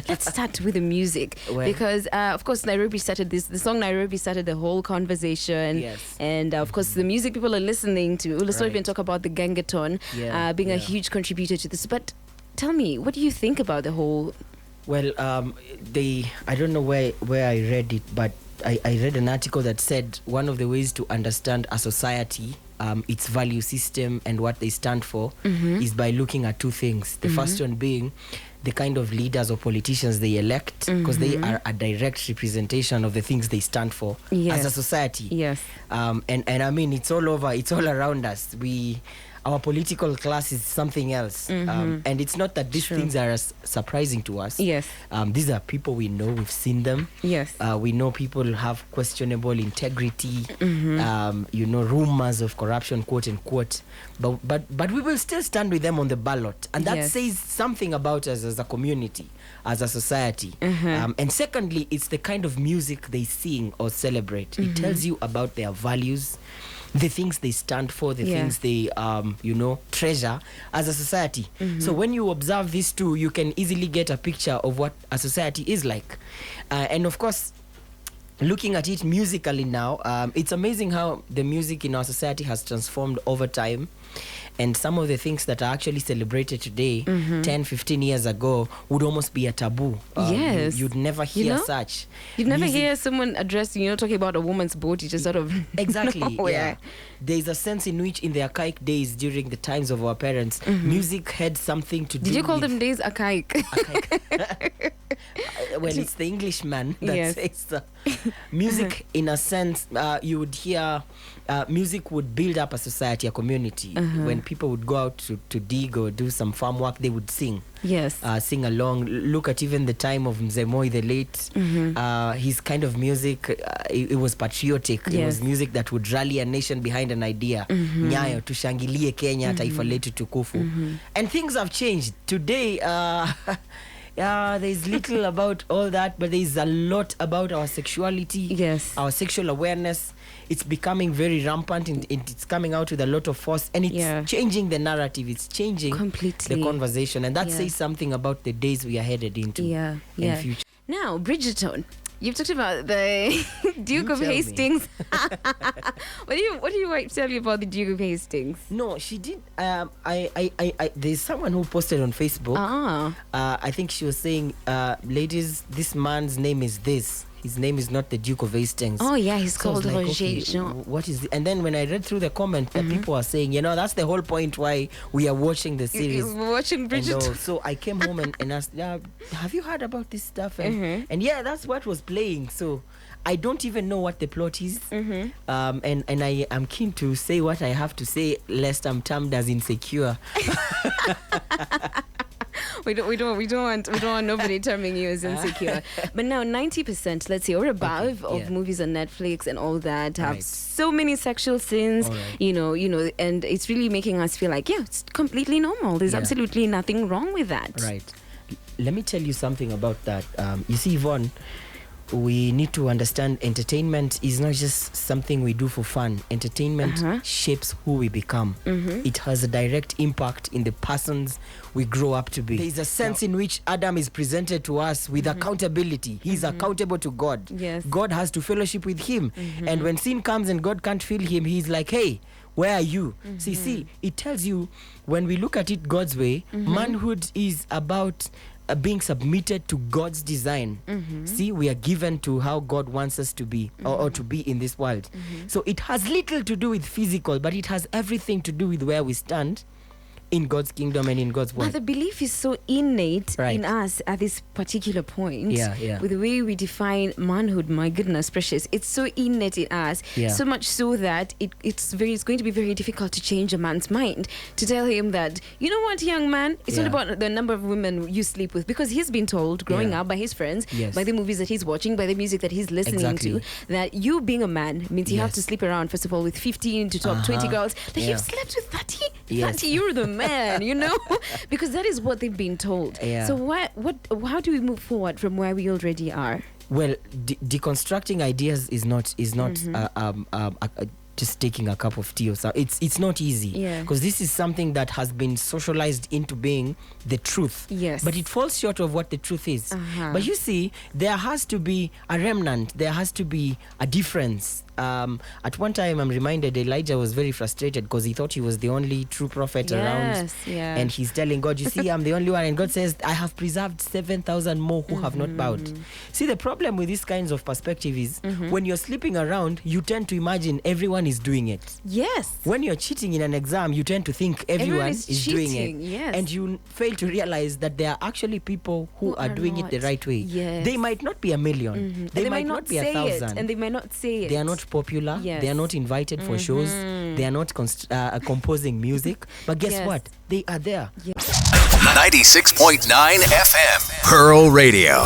Let's start with the music because, of course, the song Nairobi started the whole conversation. Yes. And, of course, the music people are listening to. Let's not even talk about the Gangaton being a huge contributor to this. But tell me, what do you think about the whole... Well, I don't know where I read it, but I read an article that said one of the ways to understand a society, its value system and what they stand for, is by looking at two things. The first one being the kind of leaders or politicians they elect, because they are a direct representation of the things they stand for as a society. Yes. And I mean, it's all over, it's all around us. Our political class is something else. And it's not that these things are surprising to us. Yes. These are people we know, we've seen them. Yes. We know people have questionable integrity, rumors of corruption, quote unquote. But we will still stand with them on the ballot. And that says something about us as a community, as a society. And secondly, it's the kind of music they sing or celebrate. It tells you about their values, the things they stand for, the things they treasure as a society. So when you observe these two, you can easily get a picture of what a society is like. And of course, looking at it musically now, it's amazing how the music in our society has transformed over time. And some of the things that are actually celebrated today, 10, 15 years ago, would almost be a taboo. Yes. You'd never hear such. You'd never hear someone addressing, talking about a woman's body, just sort of... Exactly, yeah. There's a sense in which in the archaic days, during the times of our parents, music had something to do with... Did you call them days archaic? Well, it's the Englishman that says so. Music, in a sense, you would hear... music would build up a society, a community. When people would go out to dig or do some farm work, they would sing. Yes. Sing along. Look at even the time of Mzee Moi the late. His kind of music, it was patriotic. It was music that would rally a nation behind an idea. Nyayo, tushangilie Kenya, taifa letu tukufu. And things have changed. Today, there's little about all that, but there's a lot about our sexuality, our sexual awareness. It's becoming very rampant, and it's coming out with a lot of force, and it's changing the narrative. It's changing completely the conversation, and that says something about the days we are headed into in the future. Now, Bridgerton, you've talked about the Duke of Hastings. What do you tell me about the Duke of Hastings? No, she did. There's someone who posted on Facebook. I think she was saying, ladies, this man's name is this. His name is not the Duke of Hastings. Oh, yeah, he's called Roger Jean. What is it? And then when I read through the comment, that people are saying, that's the whole point why we are watching the series. We're watching Bridgerton. So I came home and asked, have you heard about this stuff? And that's what was playing. So I don't even know what the plot is. And I am keen to say what I have to say, lest I'm termed as insecure. We don't want nobody terming you as insecure. But now 90%, let's say, or above of movies on Netflix and all that have so many sexual scenes, and it's really making us feel like, it's completely normal. There's absolutely nothing wrong with that. Right. Let me tell you something about that. You see, Yvonne, we need to understand entertainment is not just something we do for fun. Entertainment shapes who we become. It has a direct impact in the persons we grow up to be. There's a sense in which Adam is presented to us with accountability. He's accountable to God. Yes. God has to fellowship with him. And when sin comes and God can't feel him, he's like, hey, where are you? See, it tells you, when we look at it God's way, manhood is about being submitted to God's design. See, we are given to how God wants us to be or to be in this world. So it has little to do with physical, but it has everything to do with where we stand in God's kingdom and in God's word. But the belief is so innate in us at this particular point. With the way we define manhood, my goodness precious, it's so innate in us. So much so that it's going to be very difficult to change a man's mind, to tell him that, you know what, young man, it's not about the number of women you sleep with, because he's been told growing up by his friends, by the movies that he's watching, by the music that he's listening to, that you being a man means you have to sleep around, first of all, with 15 to top 20 girls. That you've slept with 30, you're the man, because that is what they've been told. So how do we move forward from where we already are? Well, deconstructing ideas is not just taking a cup of tea or so. It's not easy, because this is something that has been socialized into being the truth. Yes. But it falls short of what the truth is. But you see, there has to be a remnant. There has to be a difference. At one time, I'm reminded Elijah was very frustrated because he thought he was the only true prophet around. And he's telling God, you see, I'm the only one. And God says, I have preserved 7,000 more who have not bowed. See, the problem with these kinds of perspective is when you're sleeping around, you tend to imagine everyone is doing it. Yes. When you're cheating in an exam, you tend to think everyone is doing it. Yes. And you fail to realize that there are actually people who are doing it the right way. Yes. They might not be a million. They might not be 1,000. And they might not say it. They are not popular. They are not invited for shows. They are not composing music. But guess what? They are there. 96.9 FM, Pearl Radio.